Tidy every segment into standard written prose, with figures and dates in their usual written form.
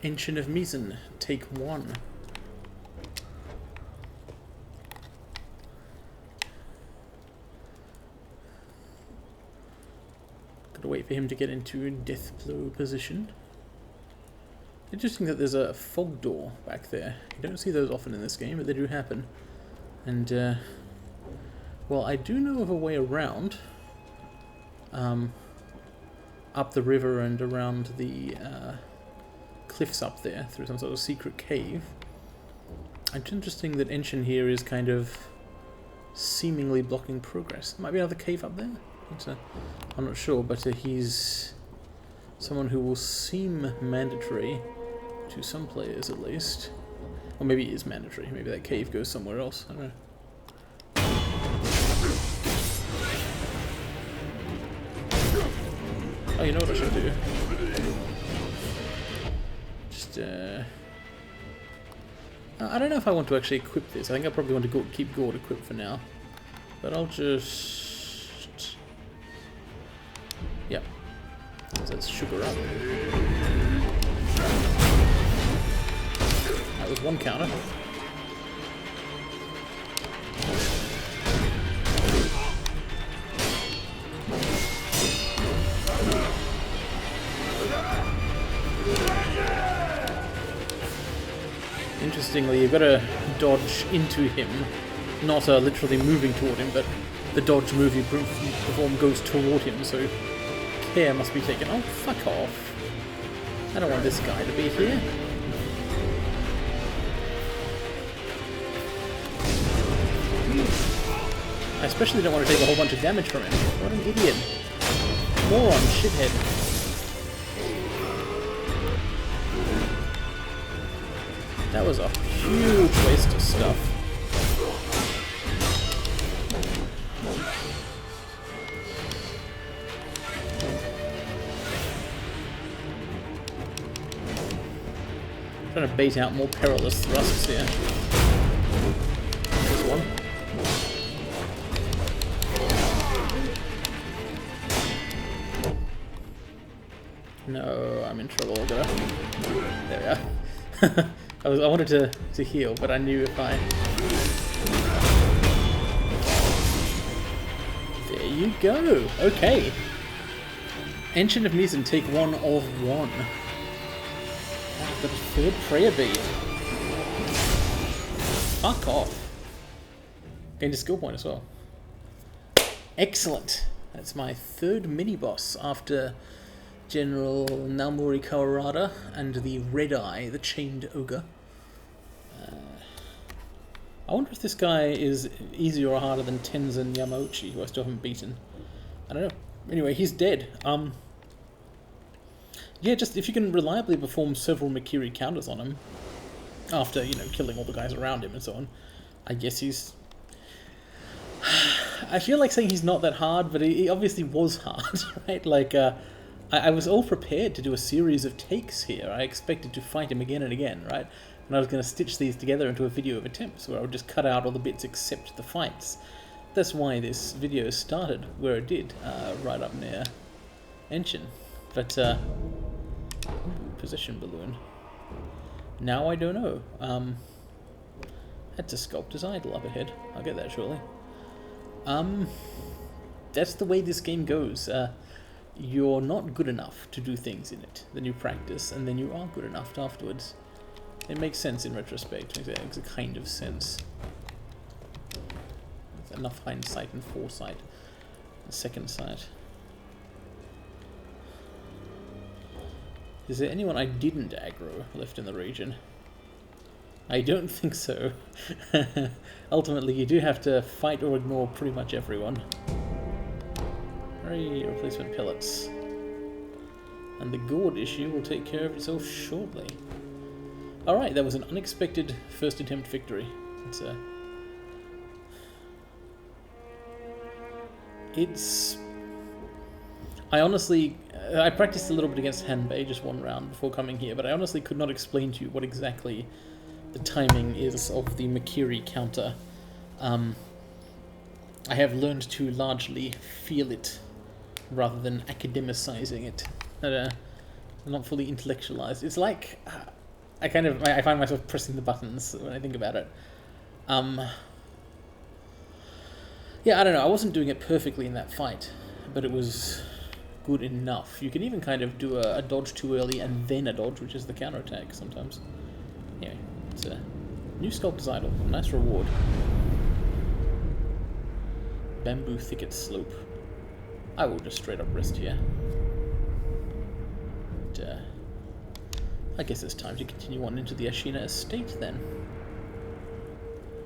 Enshin of Misen, take 1. Gotta wait for him to get into death blow position. Interesting that there's a fog door back there. You don't see those often in this game, but they do happen. And, well, I do know of a way around. Up the river and around the cliffs up there, through some sort of secret cave. It's interesting that Enshin here is kind of seemingly blocking progress. There might be another cave up there? I'm not sure, but he's someone who will seem mandatory to some players at least. Or maybe it is mandatory. Maybe that cave goes somewhere else. I don't know. Oh, you know what I should do? Just, I don't know if I want to actually equip this. I think I probably want to keep Gord equipped for now. But I'll just... Yep. So let's sugar up. That was one counter. Interestingly, you've got to dodge into him, not literally moving toward him, but the dodge move you perform goes toward him, so care must be taken. Oh, fuck off. I don't want this guy to be here. I especially don't want to take a whole bunch of damage from him. What an idiot. Moron, shithead. That was a huge waste of stuff. Trying to bait out more perilous thrusts here. There's one. No, I'm in trouble. There we are. I wanted to heal, but I knew if I... There you go. Okay. Enshin of Misen, take 1 of 1. The third prayer bead. Fuck off. Gained a skill point as well. Excellent. That's my 3rd mini-boss after General Naomori Kawarada and the Red Eye, the Chained Ogre. I wonder if this guy is easier or harder than Tenzin Yamauchi, who I still haven't beaten. I don't know. Anyway, he's dead. Yeah, just if you can reliably perform several Mikiri counters on him, after, you know, killing all the guys around him and so on, I guess he's... I feel like saying he's not that hard, but he obviously was hard, right? Like, I was all prepared to do a series of takes here. I expected to fight him again and again, right? And I was going to stitch these together into a video of attempts where I would just cut out all the bits except the fights. That's why this video started where it did, right up near Enshin. But, position balloon. Now I don't know. Had to sculpt his idol up ahead. I'll get that shortly. That's the way this game goes. You're not good enough to do things in it. Then you practice, and then you are good enough afterwards. It makes sense in retrospect. It makes a kind of sense. There's enough hindsight and foresight. The second sight. Is there anyone I didn't aggro left in the region? I don't think so. Ultimately, you do have to fight or ignore pretty much everyone. Hooray, replacement pellets. And the gourd issue will take care of itself shortly. Alright, that was an unexpected first attempt victory. I practiced a little bit against Hanbei, just one round before coming here, but I honestly could not explain to you what exactly the timing is of the Mikiri counter. I have learned to largely feel it rather than academicizing it. not fully intellectualized. It's like I find myself pressing the buttons when I think about it. Yeah, I don't know. I wasn't doing it perfectly in that fight, but it was good enough. You can even kind of do a dodge too early and then a dodge, which is the counterattack sometimes. Anyway, it's a new sculptor's idol. Nice reward. Bamboo thicket slope. I will just straight up rest here. And, I guess it's time to continue on into the Ashina estate then.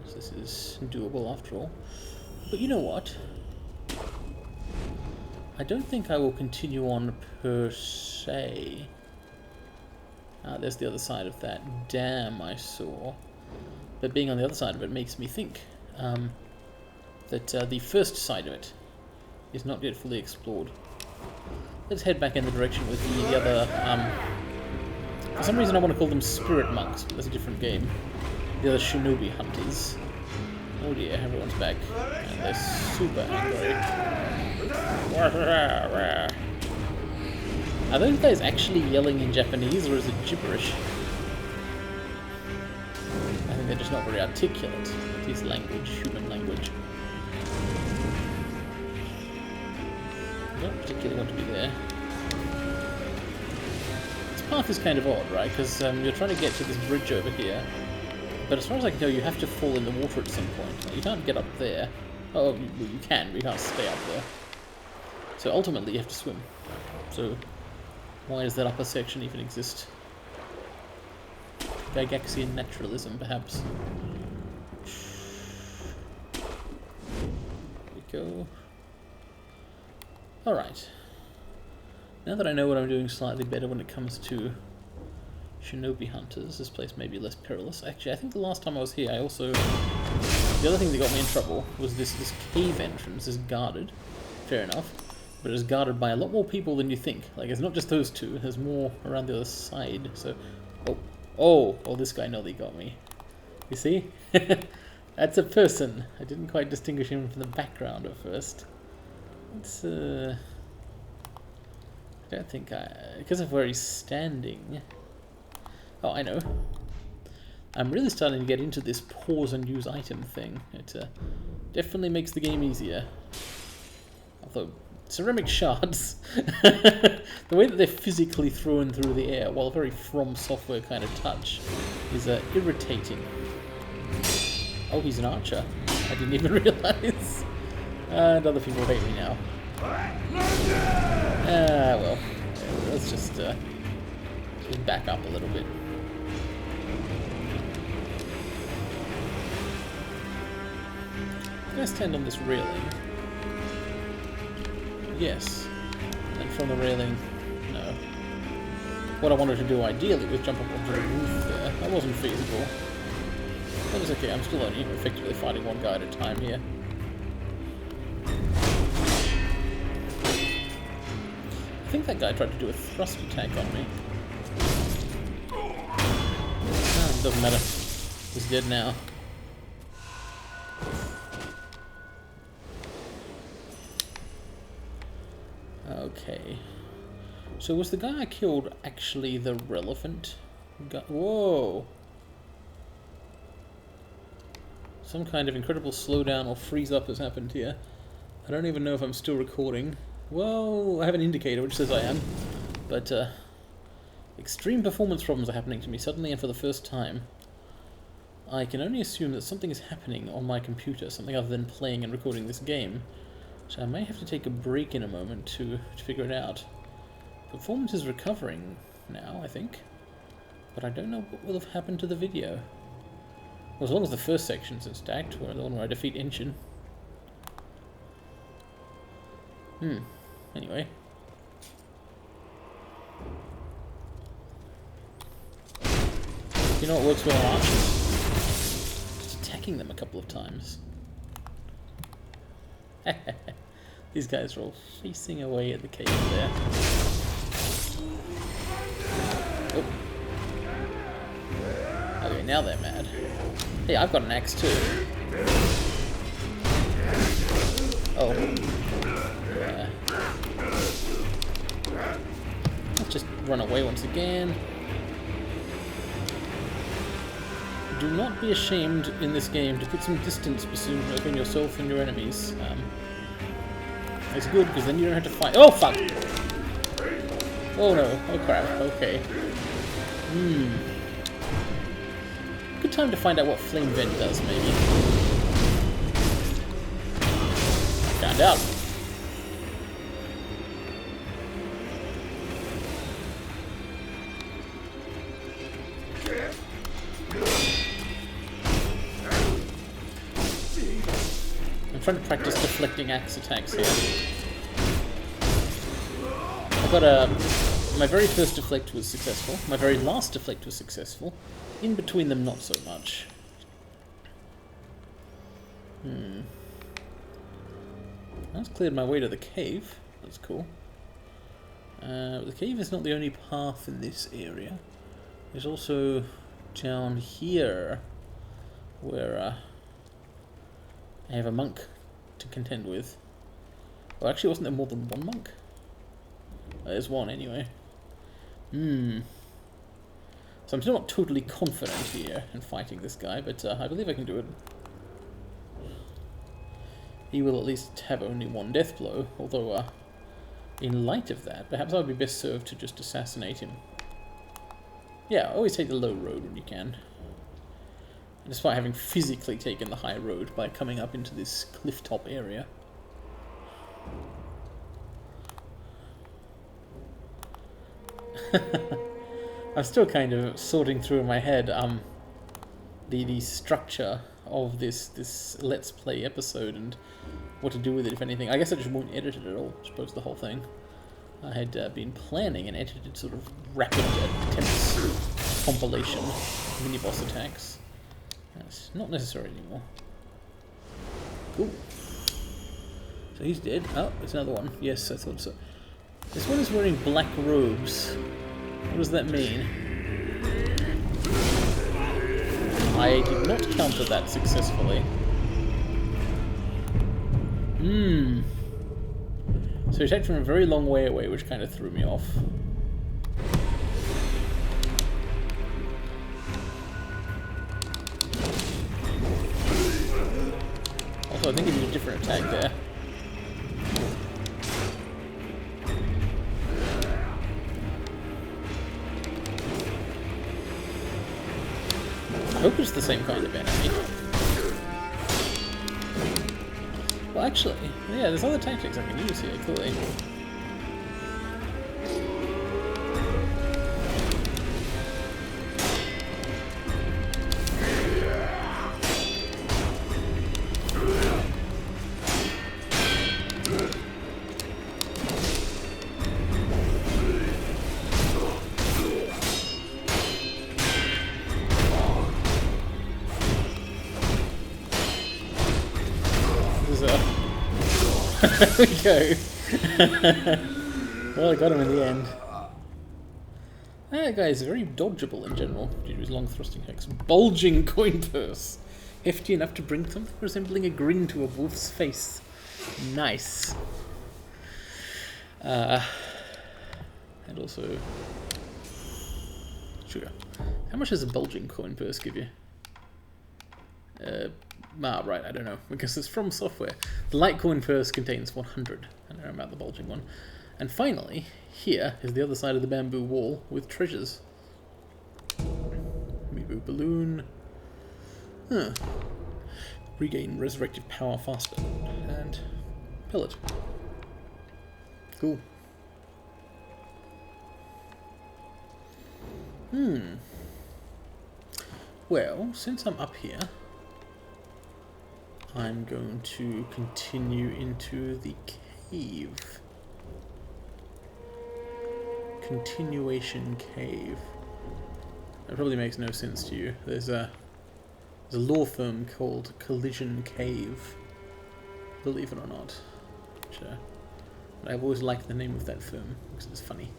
So this is doable after all. But you know what? I don't think I will continue on per se. There's the other side of that dam I saw. But being on the other side of it makes me think that the first side of it is not yet fully explored. Let's head back in the direction with the other... for some reason I want to call them spirit monks, but that's a different game. The other shinobi hunters. Oh dear, everyone's back. And they're super angry. Are those guys actually yelling in Japanese, or is it gibberish? I think they're just not very articulate. It is language, human language. I don't particularly want to be there. This path is kind of odd, right? Because you're trying to get to this bridge over here. But as far as I can tell, you have to fall in the water at some point. Like, you can't get up there. Oh, you can, but you can't stay up there. So ultimately you have to swim. So why does that upper section even exist? Gygaxian naturalism, perhaps. There we go. Alright. Now that I know what I'm doing slightly better when it comes to shinobi hunters, this place may be less perilous. Actually, I think the last time I was here, I also... The other thing that got me in trouble was this cave entrance is guarded. Fair enough. But it's guarded by a lot more people than you think. Like, it's not just those two. There's more around the other side. So... Oh, this guy nearly got me. You see? That's a person. I didn't quite distinguish him from the background at first. It's, I don't think because of where he's standing... Oh, I know. I'm really starting to get into this pause and use item thing. It definitely makes the game easier. Although, ceramic shards, the way that they're physically thrown through the air, while a very From Software kind of touch, is irritating. Oh, he's an archer. I didn't even realize. And other people hate me now. Well, let's just back up a little bit. Can I stand on this railing? Yes. And from the railing, no. What I wanted to do ideally was jump up onto the roof there. That wasn't feasible. But it's okay, I'm still only effectively fighting one guy at a time here. I think that guy tried to do a thrust attack on me. Doesn't matter. He's dead now. Okay. So was the guy I killed actually the relevant guy? Whoa! Some kind of incredible slowdown or freeze up has happened here. I don't even know if I'm still recording. Well, I have an indicator which says I am. But, extreme performance problems are happening to me suddenly and for the first time. I can only assume that something is happening on my computer, something other than playing and recording this game. So I may have to take a break in a moment to figure it out. Performance is recovering now, I think. But I don't know what will have happened to the video. Well, as long as the first section's intact, or the one where I defeat Enshin. Anyway. You know what works well on archers? Just attacking them a couple of times. These guys are all facing away at the cave there. Oh. Okay, now they're mad. Hey, I've got an axe too. Oh. Yeah. Let's just run away once again. Do not be ashamed in this game to put some distance between yourself and your enemies. It's good because then you don't have to fight. Oh fuck! Oh no! Oh crap! Okay. Good time to find out what Flame Vent does, maybe. Found out. I'm trying to practice deflecting axe attacks here. I got my very first deflect was successful. My very last deflect was successful. In between them, not so much. That's cleared my way to the cave. That's cool. The cave is not the only path in this area. There's also down here where I have a monk to contend with. Well, actually, wasn't there more than one monk? There's one anyway. So I'm still not totally confident here in fighting this guy, but I believe I can do it. He will at least have only one death blow, although in light of that, perhaps I would be best served to just assassinate him. Yeah, always take the low road when you can. Despite having physically taken the high road by coming up into this cliff top area. I'm still kind of sorting through in my head the structure of this Let's Play episode and what to do with it, if anything. I guess I just won't edit it at all, I suppose, the whole thing. I had been planning an edited sort of rapid attempts compilation mini-boss attacks. That's not necessary anymore. Cool. So he's dead. Oh, there's another one. Yes, I thought so. This one is wearing black robes. What does that mean? I did not counter that successfully. So he attacked from a very long way away, which kind of threw me off. Also, I think he did a different attack there. I hope it's the same kind of enemy. Well, actually, yeah, there's other tactics I can use here, clearly. There we go. Well, I got him in the end. That guy is very dodgeable in general due to his long thrusting hacks. Bulging coin purse. Hefty enough to bring something resembling a grin to a wolf's face. Nice. And also sugar. How much does a bulging coin purse give you? Right, I don't know, because it's from software. The light coin purse contains 100. I don't know about the bulging one. And finally, here is the other side of the bamboo wall with treasures. Amiibo balloon. Huh. Regain resurrective power faster. And pellet. Cool. Well, since I'm up here, I'm going to continue into the cave. Continuation cave. That probably makes no sense to you. There's a law firm called Collision Cave, believe it or not. But I've always liked the name of that firm because it's funny.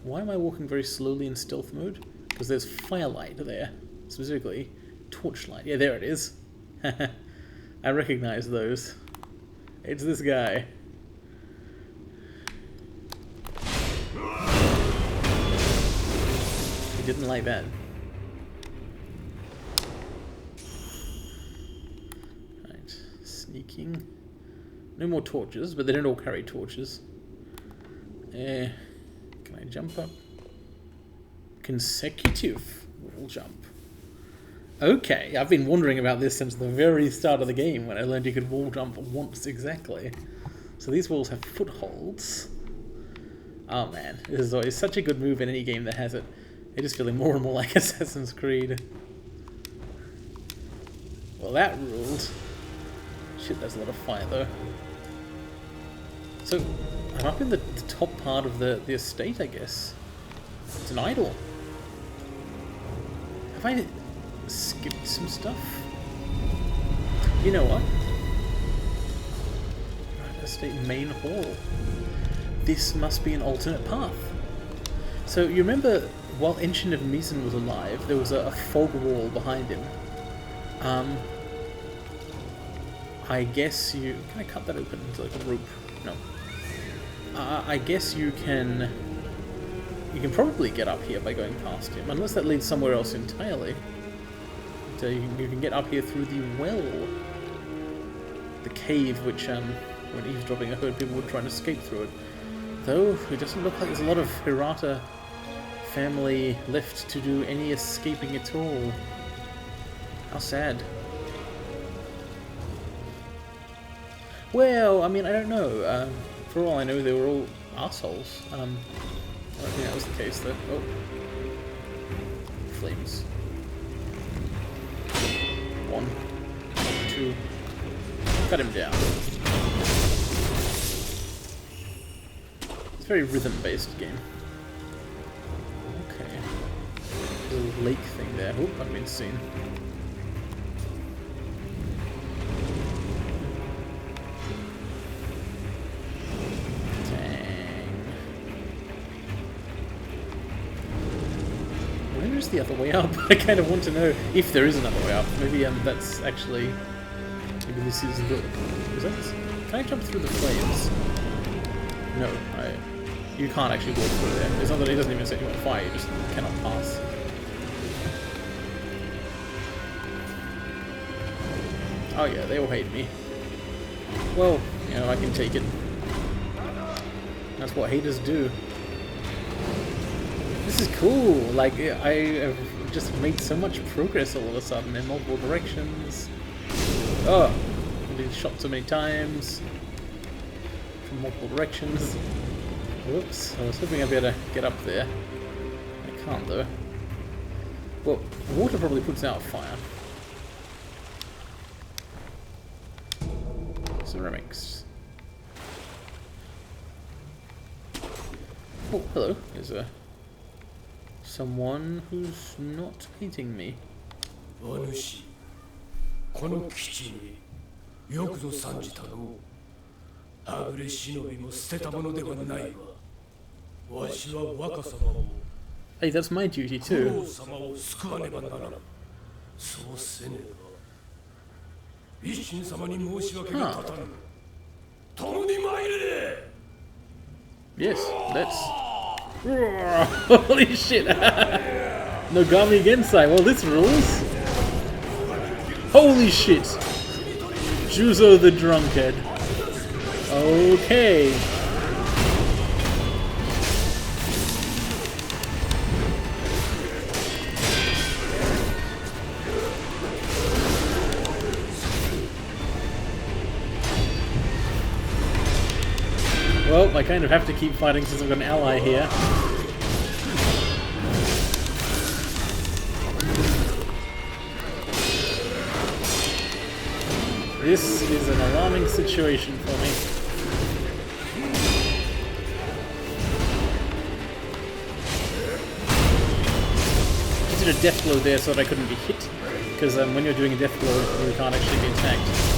Why am I walking very slowly in stealth mode? Because there's firelight there, specifically torchlight. Yeah, there it is. I recognize those. It's this guy. didn't like that. Right, sneaking. No more torches, but they don't all carry torches. Can I jump up? Consecutive wall jump. Okay, I've been wondering about this since the very start of the game when I learned you could wall jump once exactly. So these walls have footholds. Oh man, this is always such a good move in any game that has it. It is feeling more and more like Assassin's Creed. Well, that ruled. Shit, that's a lot of fire though. So, I'm up in the top part of the estate, I guess. It's an idol. Have I skipped some stuff? You know what? Right, estate main hall. This must be an alternate path. So you remember, while Enshin of Misen was alive, there was a fog wall behind him. I guess you... Can I cut that open into like a rope? No. I guess you can probably get up here by going past him, unless that leads somewhere else entirely. So you can get up here through the well. The cave, which, when eavesdropping, I heard people were trying to escape through it. Though, it doesn't look like there's a lot of Hirata family left to do any escaping at all. How sad. Well, I mean, I don't know. For all I know, they were all assholes. I don't think that was the case, though. Oh. Flames. 1, 2. Cut him down. It's a very rhythm-based game. Okay. Little lake thing there. Oop, I've been seen. Where's the other way up? I kind of want to know if there is another way up. Maybe that's actually... Maybe this is the... Is that... Can I jump through the flames? No, you can't actually walk through there. It's not that it doesn't even set you on fire, you just cannot pass. Oh yeah, they all hate me. Well, you know, I can take it. That's what haters do. This is cool. Like, I have just made so much progress all of a sudden in multiple directions. Oh, I've been shot so many times from multiple directions. Whoops, I was hoping I'd be able to get up there. I can't though. Well, water probably puts out fire. Ceramics. Oh, hello. There's someone who's not hating me. この基地によくぞ参じたの。はぐれ忍びも捨てたものではないわ。わしは若様を。Hey, that's my duty too. 王様を救わねばならぬ。そうせねば。一心様に申し訳が立たぬ。共に参れ。Yes, let's. Holy shit! Nogami Gensai. Well, this rules. Holy shit! Juzo the drunkard. Okay. Well, I kind of have to keep fighting since I've got an ally here. This is an alarming situation for me. I did a death blow there so that I couldn't be hit, because when you're doing a death blow, you can't actually be attacked.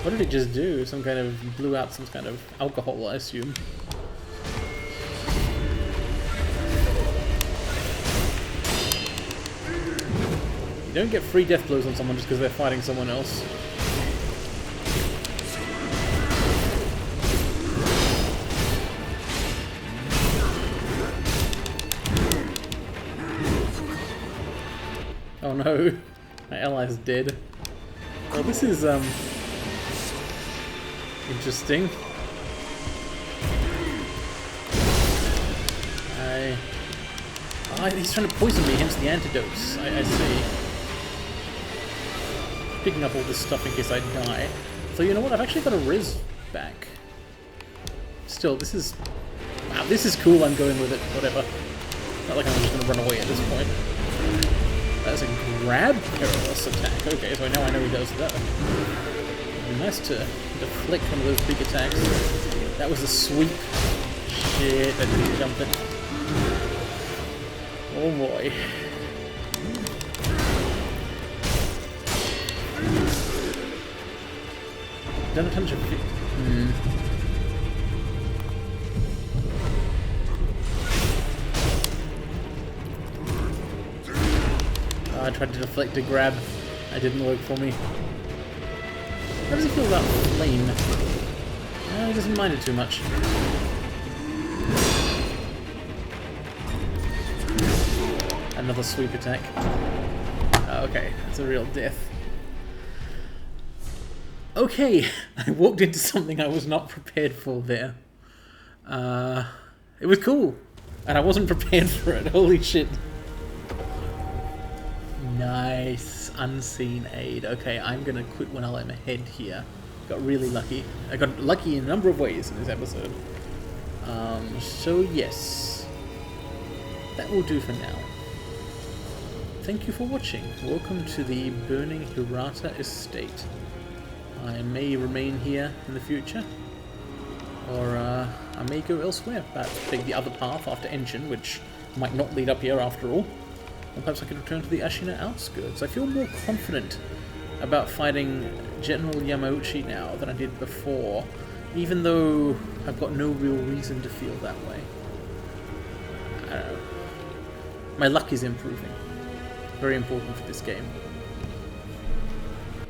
What did it just do? Some kind of... blew out some kind of alcohol, I assume. You don't get free death blows on someone just because they're fighting someone else. Oh no, my ally's dead. Well, this is, interesting. He's trying to poison me, hence the antidotes. I see. Picking up all this stuff in case I die. So you know what, I've actually got a res back. Still, this is... wow, this is cool, I'm going with it, whatever. Not like I'm just gonna run away at this point. That's a grab perilous attack. Okay, so now I know he does that. It'd be nice to deflect one of those big attacks. That was a sweep. Shit, I didn't jump it. Oh boy. Done a bunch of... I tried to deflect a grab. It didn't work for me. How does he feel about flame? He doesn't mind it too much. Another sweep attack. Okay, that's a real death. Okay, I walked into something I was not prepared for there. It was cool, and I wasn't prepared for it. Holy shit. Nice. Unseen aid. Okay, I'm gonna quit when I'm ahead here. Got really lucky. I got lucky in a number of ways in this episode. So yes. That will do for now. Thank you for watching. Welcome to the burning Hirata estate. I may remain here in the future. Or I may go elsewhere. Perhaps take the other path after Enshin, which might not lead up here after all. Or perhaps I could return to the Ashina outskirts. I feel more confident about fighting General Yamauchi now than I did before, even though I've got no real reason to feel that way. I don't know. My luck is improving. Very important for this game.